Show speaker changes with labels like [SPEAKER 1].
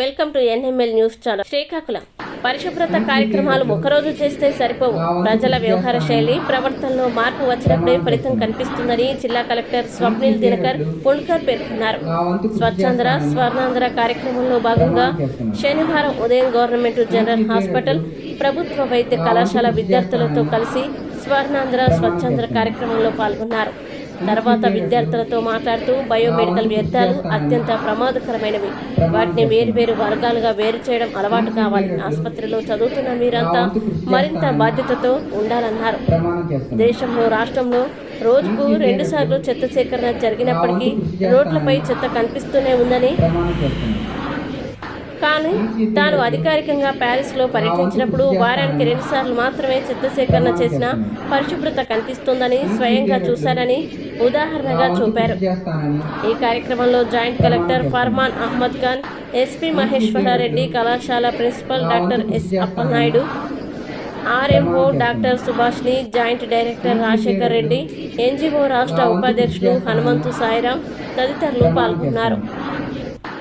[SPEAKER 1] Welcome to NML news channel. Srikakulam పరిశుభ్రత కార్యక్రమాలు ఒకరోజు చేస్తే సరిపోవు. ప్రజల వ్యవహార శైలి ప్రవర్తనలో మార్పు వచ్చినప్పుడే ఫలితం కనిపిస్తుందని జిల్లా కలెక్టర్ స్వప్నిల్ దినకర్ పుణ్కర్ పేర్కొన్నారు. స్వచ్ఛాంధ్ర స్వర్ణాంధ్ర కార్యక్రమంలో భాగంగా శనివారం ఉదయం గవర్నమెంట్ జనరల్ హాస్పిటల్ ప్రభుత్వ వైద్య కళాశాల విద్యార్థులతో కలిసి స్వర్ణాంధ్ర స్వచ్ఛాంధ్ర కార్యక్రమంలో పాల్గొన్నారు. తర్వాత విద్యార్థులతో మాట్లాడుతూ బయోమెడికల్ వ్యర్థాలు అత్యంత ప్రమాదకరమైనవి, వాటిని వేరువేరు వర్గాలుగా వేరు చేయడం అలవాటు కావాలి. ఆసుపత్రిలో చదువుతున్న మీరంతా మరింత బాధ్యతతో ఉండాలన్నారు. దేశంలో రాష్ట్రంలో రోజుకు 2 సార్లు చెత్త సేకరణ జరిగినప్పటికీ రోడ్లపై చెత్త కనిపిస్తూనే ఉందని, కానీ తాను అధికారికంగా ప్యారిస్లో పర్యటించినప్పుడు వారానికి 2 సార్లు మాత్రమే చెత్త సేకరణ చేసిన పరిశుభ్రత కనిపిస్తుందని స్వయంగా చూశారని ఉదాహరణగా చూపారు. ఈ కార్యక్రమంలో joint collector Farman Ahmed Khan, SP Maheshwarareddy, కళాశాల principal doctor S Appalanaidu, RMO doctor Subhashini, joint director Rajasekhar Reddy, NGO రాష్ట్ర ఉపాధ్యక్షులు హనుమంతు సాయిరాం తదితరులు పాల్గొన్నారు.